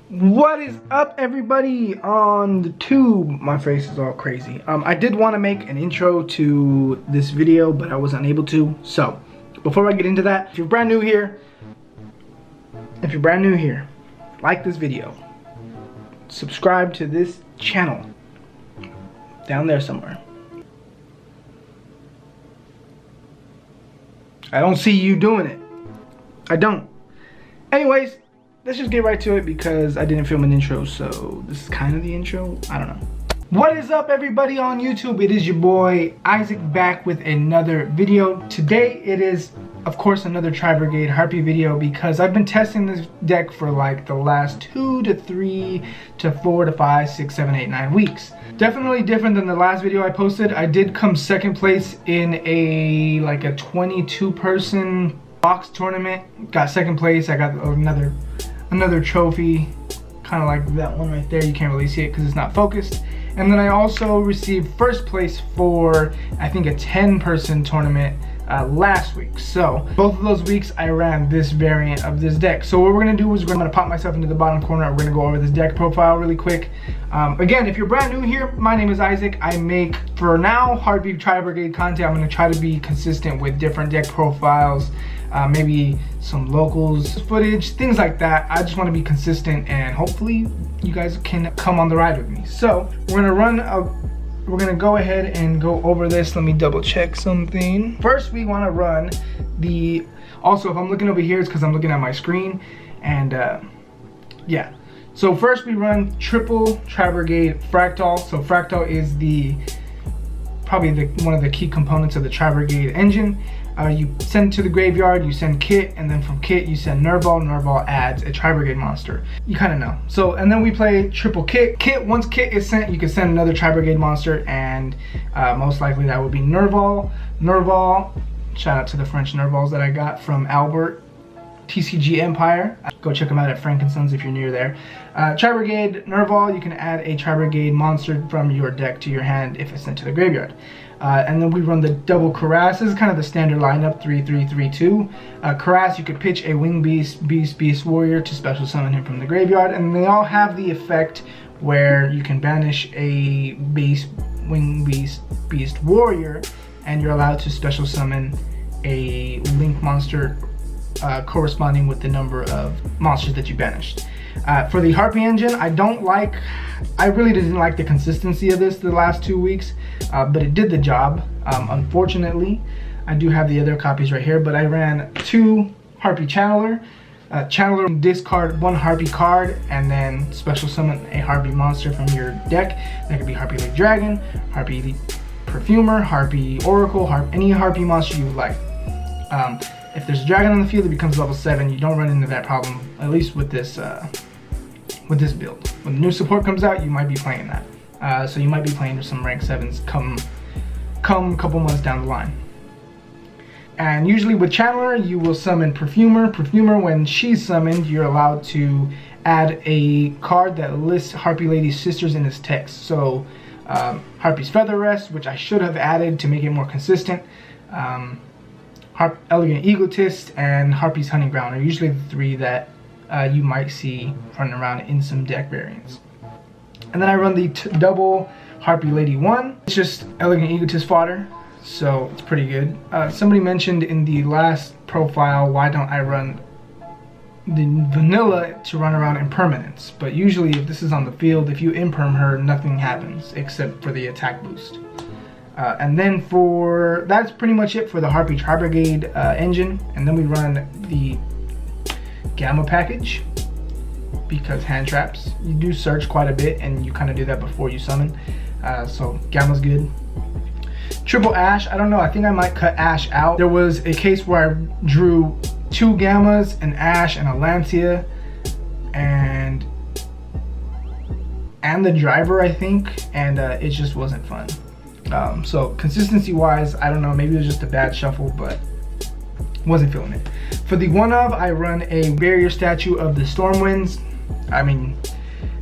What is up, everybody on the tube? My face is all crazy. I did want to make an intro to this video, but I was unable to. So before I get into that, if you're brand new here, like this video, subscribe to this channel down there somewhere. I don't see you doing it. I don't. Anyways, let's just get right to it because I didn't film an intro, so this is kind of the intro. I don't know. What is up, everybody on YouTube? It is your boy Isaac back with another video. Today it is, of course, another Tri-Brigade Harpie video because I've been testing this deck for like the last 2 to 3 to 4 to 5, 6, 7, 8, 9 weeks. Definitely different than the last video I posted. I did come second place in a 22 person box tournament. Got second place. I got another trophy, kind of like that one right there. You can't really see it because it's not focused. And then I also received first place for, I think, a 10 person tournament last week. So both of those weeks I ran this variant of this deck. So what we're gonna do is we're gonna pop myself into the bottom corner. We're gonna go over this deck profile really quick. Again, if you're brand new here, my name is Isaac. I make, for now, Harpie Tri-Brigade content. I'm gonna try to be consistent with different deck profiles, maybe some locals footage, things like that. I just want to be consistent, and hopefully you guys can come on the ride with me. So we're gonna go ahead and go over this. Let me double check something. First, we want to run the, also if I'm looking over here, it's because I'm looking at my screen. And yeah, so first we run triple Tri-Brigade Fractal. So Fractal is probably one of the key components of the Tri-Brigade engine. You send to the graveyard, you send Kit, and then from Kit you send Nerval. Nerval adds a Tri-Brigade monster. You kind of know. So, and then we play triple Kit. Once Kit is sent, you can send another Tri-Brigade monster, and most likely that would be Nerval. Nerval, shout out to the French Nervals that I got from Albert, TCG Empire. Go check them out at Frankensons if you're near there. Tri-Brigade Nerval, you can add a Tri-Brigade monster from your deck to your hand if it's sent to the graveyard. And then we run the double Cuirass. This is kind of the standard lineup, 3-3-3-2. Cuirass, you could pitch a Wing Beast, Beast Warrior to special summon him from the graveyard, and they all have the effect where you can banish a Wing Beast Warrior, and you're allowed to special summon a Link monster corresponding with the number of monsters that you banished. For the Harpie engine, I really didn't like the consistency of this the last 2 weeks, but it did the job. Unfortunately, I do have the other copies right here, but I ran 2 Harpie Channeler. Channeler, discard 1 Harpie card, and then special summon a Harpie monster from your deck. That could be Harpie Lake Dragon, Harpie Perfumer, Harpie Oracle, any Harpie monster you would like. If there's a dragon on the field, it becomes level 7. You don't run into that problem, at least with this build. When the new support comes out, you might be playing that. So you might be playing some rank 7s come a couple months down the line. And usually with Channeler, you will summon Perfumer. Perfumer, when she's summoned, you're allowed to add a card that lists Harpie Lady's sisters in its text. So Harpie's Feather Rest, which I should have added to make it more consistent. Elegant Egotist, and Harpie's Hunting Ground are usually the 3 that you might see running around in some deck variants. And then I run the double Harpie Lady 1. It's just Elegant Egotist fodder, so it's pretty good. Somebody mentioned in the last profile, why don't I run the vanilla to run around Impermanence? But usually if this is on the field, if you imperm her, nothing happens except for the attack boost. And then that's pretty much it for the Harpie Tri-Brigade engine. And then we run the Gamma package because hand traps. You do search quite a bit, and you kind of do that before you summon. So Gamma's good. Triple Ash, I don't know, I think I might cut Ash out. There was a case where I drew 2 Gammas, an Ash, and a Lancia, and the driver, I think, and it just wasn't fun. So consistency wise, I don't know, maybe it was just a bad shuffle, but wasn't feeling it. For the one of, I run a barrier statue of the Stormwinds. I mean,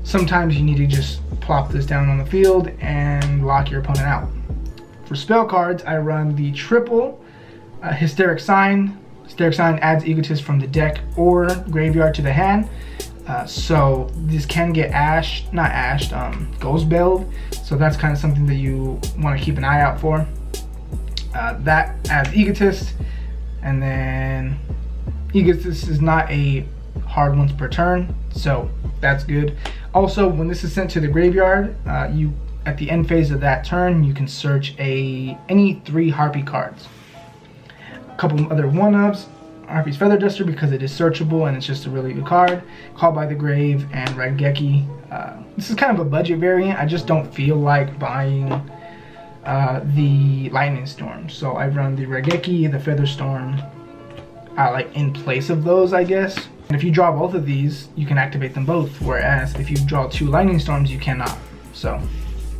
sometimes you need to just plop this down on the field and lock your opponent out. For spell cards, I run the triple Hysteric Sign. Hysteric Sign adds Egotist from the deck or graveyard to the hand. So this can get ghost belled. So that's kind of something that you want to keep an eye out for. That as Egotist, and then Egotist is not a hard once per turn, so that's good. Also, when this is sent to the graveyard, you at the end phase of that turn, you can search any 3 Harpie cards. A couple other 1-ups. Harpie's Feather Duster, because it is searchable and it's just a really good card. Call by the Grave and Raigeki. This is kind of a budget variant. I just don't feel like buying the Lightning Storm, so I run the Raigeki, the Feather Storm, like in place of those, I guess. And if you draw both of these, you can activate them both, whereas if you draw 2 Lightning Storms, you cannot. So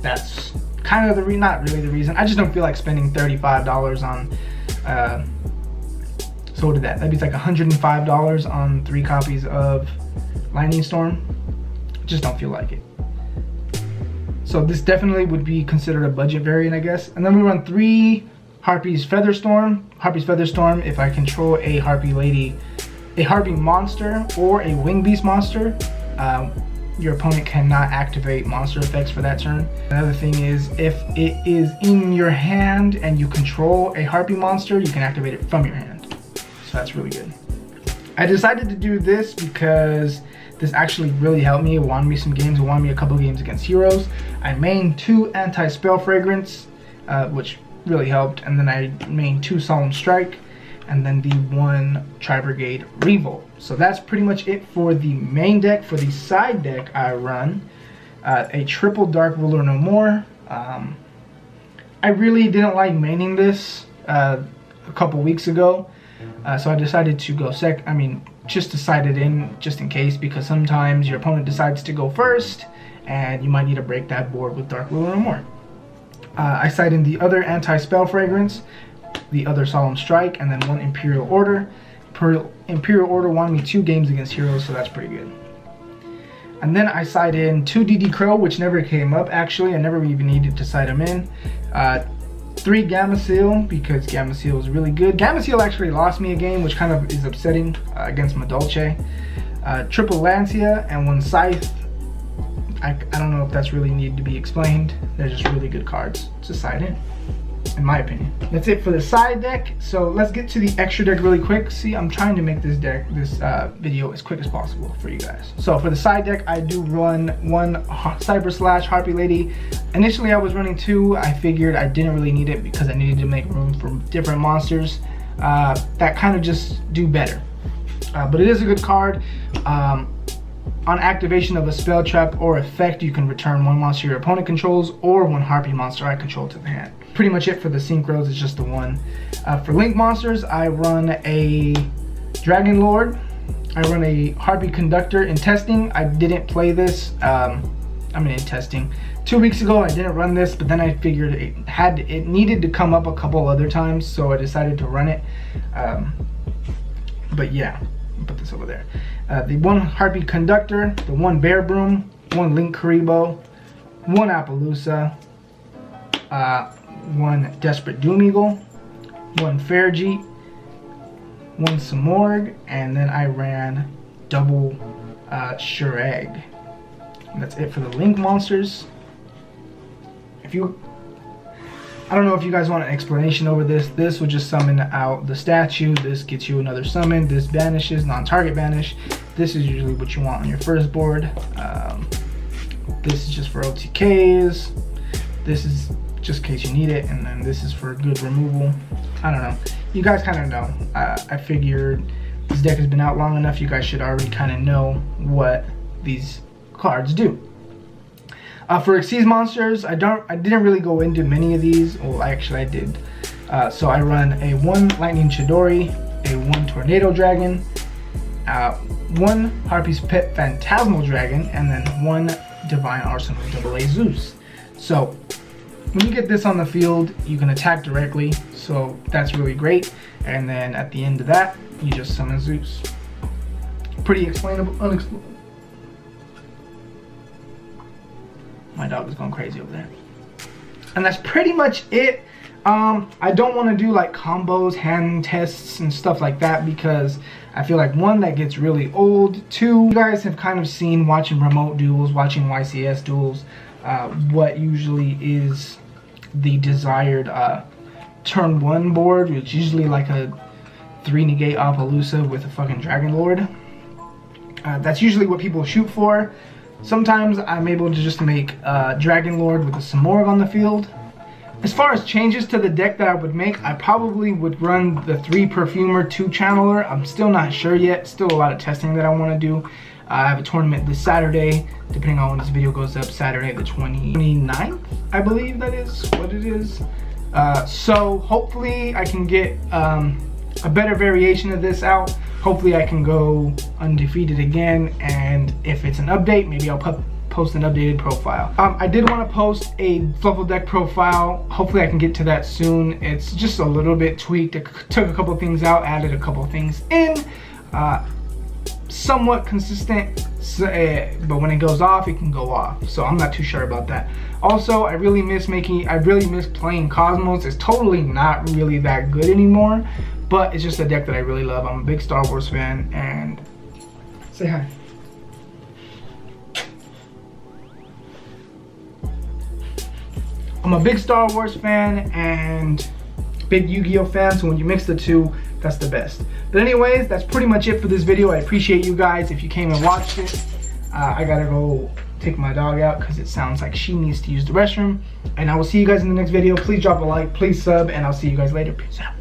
that's kind of not really the reason. I just don't feel like spending $35 on so what did that'd be like $105 on 3 copies of Lightning Storm. Just don't feel like it. So this definitely would be considered a budget variant, I guess. And then we run 3 Harpie's Feather Storm. Harpie's Feather Storm, if I control a Harpie lady, a Harpie monster, or a Wing Beast monster, your opponent cannot activate monster effects for that turn. Another thing is, if it is in your hand and you control a Harpie monster, you can activate it from your hand. So that's really good. I decided to do this because this actually really helped me. It won me some games. It won me a couple games against heroes. I mained 2 Anti-Spell Fragrance, which really helped. And then I mained 2 Solemn Strike, and then the 1 Tri-Brigade Revolt. So that's pretty much it for the main deck. For the side deck, I run a triple Dark Ruler No More. I really didn't like maining this a couple weeks ago. So I decided to go just to side it in just in case, because sometimes your opponent decides to go first and you might need to break that board with Dark Ruler No More. I side in the other Anti-Spell Fragrance, the other Solemn Strike, and then 1 Imperial Order. Imperial Order won me 2 games against heroes, so that's pretty good. And then I side in 2 DD Crow, which never came up actually. I never even needed to side them in. 3 Gamma Seal, because Gamma Seal is really good. Gamma Seal actually lost me a game, which kind of is upsetting against Madolche. Triple Lancia and 1 Scythe. I don't know if that's really needed to be explained. They're just really good cards to side in my opinion. That's it for the side deck. So let's get to the extra deck really quick. See, I'm trying to make this video as quick as possible for you guys. So for the side deck, I do run 1 Cyber Slash Harpie Lady. Initially I was running 2. I figured I didn't really need it because I needed to make room for different monsters that kind of just do better. But it is a good card. On activation of a spell trap or effect, you can return 1 monster your opponent controls or 1 Harpie monster I control to the hand. Pretty much it for the synchros, it's just the 1. For Link monsters, I run a Dragon Lord. I run a Harpie Conductor. In testing, I didn't play this. In testing. 2 weeks ago, I didn't run this, but then I figured it needed to come up a couple other times, so I decided to run it. But yeah, I'll put this over there. The 1 Harpie Conductor, the 1 Bear Broom, 1 Link Karibo, 1 Appaloosa, 1 Desperate Doom Eagle, 1 Fairjeet, 1 Samorg, and then I ran double Shurag. And that's it for the Link monsters. I don't know if you guys want an explanation over this. This will just summon out the statue. This gets you another summon. This banishes, non-target banish. This is usually what you want on your first board. This is just for OTKs. This is just in case you need it. And then this is for good removal. I don't know. You guys kind of know. I figured this deck has been out long enough. You guys should already kind of know what these cards do. For Xyz monsters, I didn't really go into many of these. Well, actually I did. So I run a 1 Lightning Chidori, a 1 Tornado Dragon, 1 Harpie's Pet Phantasmal Dragon, and then 1 Divine Arsenal AA Zeus. So when you get this on the field, you can attack directly, so that's really great. And then at the end of that, you just summon Zeus. Pretty explainable, unexplainable. My dog is going crazy over there. And that's pretty much it. I don't want to do like combos, hand tests and stuff like that, because I feel like, one, that gets really old. Two, you guys have kind of seen, watching remote duels, watching YCS duels, what usually is the desired turn 1 board, which is usually like a 3 negate Appaloosa with a fucking Dragon Lord. That's usually what people shoot for. Sometimes I'm able to just make Dragon Lord with a Samorg on the field. As far as changes to the deck that I would make, I probably would run the 3 Perfumer, 2 Channeler. I'm still not sure yet. Still a lot of testing that I want to do. I have a tournament this Saturday, depending on when this video goes up, Saturday the 29th, I believe that is what it is. So hopefully I can get a better variation of this out. Hopefully I can go undefeated again, and if it's an update, maybe I'll post an updated profile. I did want to post a Fluffle deck profile. Hopefully I can get to that soon. It's just a little bit tweaked. It took a couple things out, added a couple things in. Somewhat consistent, but when it goes off, it can go off. So I'm not too sure about that. Also, I really miss playing Cosmos. It's totally not really that good anymore, but it's just a deck that I really love. I'm a big Star Wars fan, and say hi. I'm a big Star Wars fan and big Yu-Gi-Oh fan, so when you mix the two, that's the best. But anyways, that's pretty much it for this video. I appreciate you guys if you came and watched it. I gotta go take my dog out because it sounds like she needs to use the restroom. And I will see you guys in the next video. Please drop a like, please sub, and I'll see you guys later. Peace out.